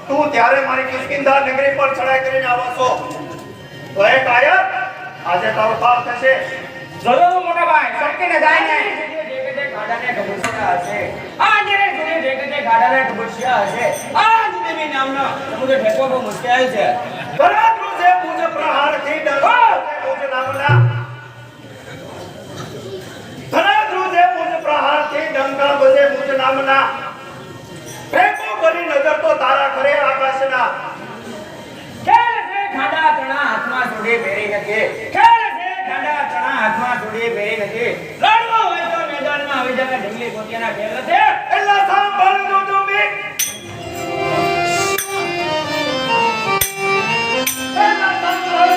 તું ત્યારે મારી કિષ્કિંધા નગરી પર ચડાઈ કરીને આવો છો તો એ કાયર આજે તારો પાર થશે જરૂર મોટા ભાઈ સટકીને જાય ને જે ગાડાને ઢબુસિયા હશે આ જે ગાડાને ઢબુસિયા હશે આ દેવી નામનો સમુદ્ર ઠેકો બહુ મુશ્કેલ છે બરાબર છે મુજ પ્રહારથી ડરો મુજ નામના બરાબર છે મુજ પ્રહારથી ડંકા બજે મુજ નામના ફેંકો કરી નજર તો તારા ઘરે આકાશના ખેલ છે ગાડા ચણા હાથમાં જોડી બેરી નથી ખેલ છે ગાડા ચણા હાથમાં જોડી બેરી નથી લડવો હોય તો મેદાનમાં આવી જગા ઢીંગલી ગોતિયાના ખેલ છે એલા સાંભળજો તમે એલા સાંભળજો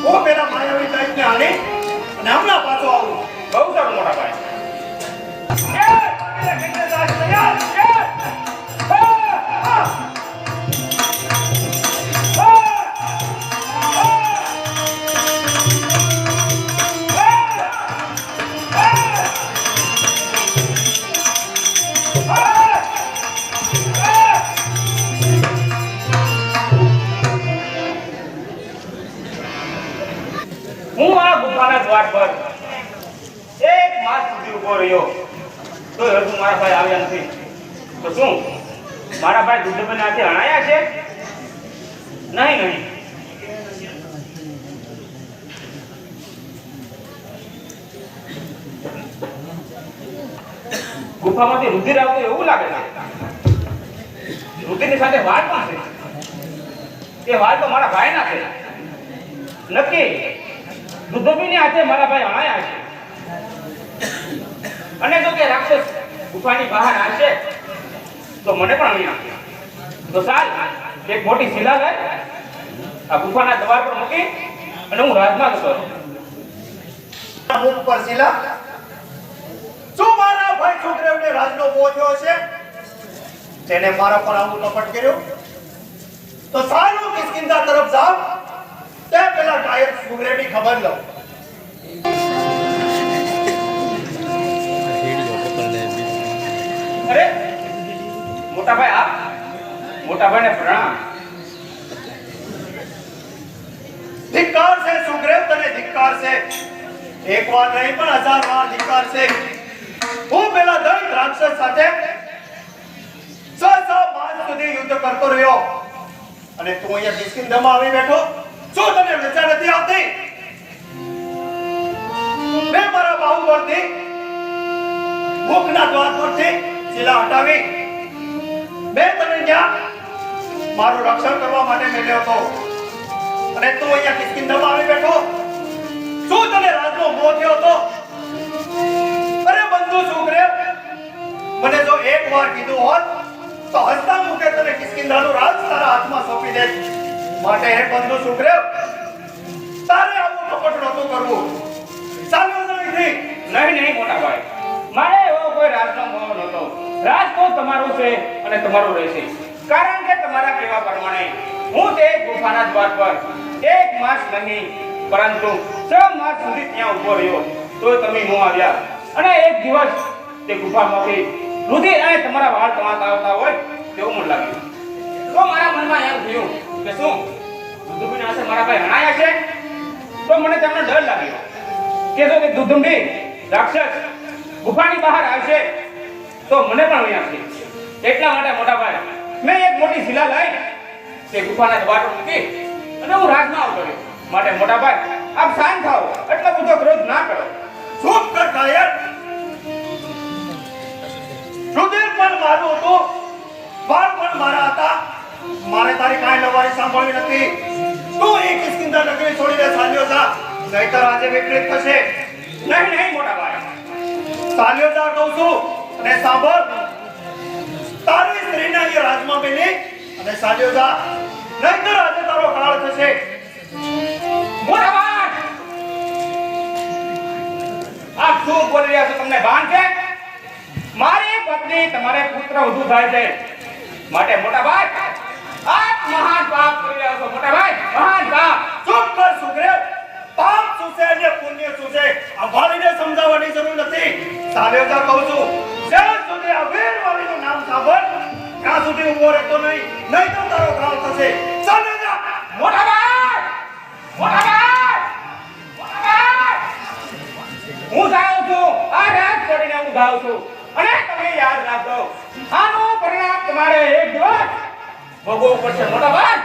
હું પેલા માયાવી ટાઈપને હાલી અને હમણાં પાછો આવું ગુફાના દ્વાર પર એક માસ સુધી ઊભો રહ્યો તો હજુ મારા ભાઈ આવ્યા નથી. તો શું મારા ભાઈ દુર્દબન હાથે હણાયા છે? નહીં નહીં. ગુફામાંથી રુધિર આવતું એવું લાગે છે. રુધિરની સાથે વાળ પણ છે. એ વાળ તો મારા ભાઈના છે. નક્કી દુર્દબીની હાથે મારા ભાઈ હણાયા છે. અને જો કે રાક્ષસ ગુફાની બહાર આવશે તો મને પણ હણી નાખે. તો ચાલ એક મોટી શિલા લઈ આ ગુફાના દ્વાર પર મૂકી અને હું રાજમાં જતો રહું. મુખ પર શિલા શું મારા ભાઈ સુગ્રીવને રાજનો મોહ થયો છે? તેને મારા પર આવું કપટ કર્યું તો સારું કિષ્કિંધા તરફ જાવ તે પેલા કાયર સુગ્રીવની ખબર લઉં. અરે મોટા ભાઈ આપ મોટા ભાઈને પ્રણામ. ધિક્કાર છે સુગ્રીવ, તને ધિક્કાર છે. એક વાર નહીં પણ 1000 વાર ધિક્કાર છે. હું પેલા દૈત રાક્ષસ સાથે 6 માસ સુધી યુદ્ધ કરતો રહ્યો અને તું અહીંયા કિષ્કિંધામાં આવી બેઠો. શું તને લજ્જા નથી આવતી? મેં મારા બાહુબળથી મુખના દ્વાર પરથી શિલા હટાવી. મેં તને ત્યાં મારું રક્ષણ કરવા માટે મેલ્યો હતો અને તું અહીંયા કિષ્કિંધામાં આવી બેઠો. શું તને રાજનો મોહ થયો હતો? અરે બંધુ સુગ્રીવ, મને જો એક વાર કીધું હોત તો હસતા મુખે તને કિષ્કિંધાનું રાજ તારા હાથમાં સોંપી દેત. માટે હે બંધુ સુગ્રીવ, તારે આવું કપટ નહોતું કરવું. ચાલ્યો નહીં. નહીં મોટા ભાઈ, મારે એવો કોઈ રાજનો મોહ નહોતો. રાજ તો તમારું છે અને તમારું રહેશે. કારણ કે તમારા કહેવા પ્રમાણે હું તે ગુફાના દ્વાર પર એક માસ નહીં પરંતુ 6 માસ સુધી ત્યાં ઊભો રહ્યો તો તમે મોં આવ્યા અને એક દિવસ તે ગુફામાંથી રુધિર અને તમારા વાળ તમાતા આવતા હોય તેવું મને લાગ્યું. તો મારા મનમાં એમ થયું કે શું દુધુંબીના હાથે મારા ભાઈ હણાયા છે? તો મને તેમનો ડર લાગ્યો કે જો તે દુધુંબી રાક્ષસ ગુફાની બહાર આવશે તો મને પણ હણી નાખશે. એટલા માટે મોટા ભાઈ મેં એક મોટી શિલા લઈ તે ગુફાના દ્વાર પર મૂકી અને હું રાજમાં આવતો રહ્યો. માટે મોટા ભાઈ આપ શાંત થાઓ, એટલો બધો ક્રોધ ના કરો. ચૂપ કર કાયર. રુધિર પણ મારું હતું, વાળ પણ મારા હતા. મારે તારી કાંઈ લવારી સાંભળવી નથી. તું એ કિષ્કિંધા નગરી છોડીને ચાલ્યો જા, નહીંતર આજે વિપરીત થશે. નહીં મોટા ભાઈ, ચાલ્યો જા કહું છું. અને સાંભળ, તારી સ્ત્રીને અહીં રાજમાં મેલી અને ચાલ્યો જા, નહીંતર આજે તારો કાળ થશે. મોટા ભાઈ આપ શું બોલી રહ્યા છો? તમને ભાન છે? મારી પત્ની તમારે પુત્ર વધુ થાય છે. માટે મોટા ભાઈ આપ મહાન પાપ કરી રહ્યા છો. મોટા ભાઈ મહાન પાપ. ચૂપ કર સુગ્રીવ. પાપ શું છે અને પુણ્ય શું છે આ વાલીને સમજાવવાની જરૂર નથી. ચાલ્યો જા કહું છું. જ્યાં સુધી આ વીરવાલીનું નામ સાંભળ ત્યાં સુધી ઊભો રહેતો નહીં, નહીં તો તારો કાળ થશે. ચાલ્યો જા. મોટા ભાઈ મોટા ભાઈ મોટા ભાઈ હું જાઉં છું. આ રાત છોડીને હું જાઉં છું અને તમે યાદ રાખજો આનું પરિણામ તમારે એક દિવસ ભોગવવું પડશે. મોટા ભાઈ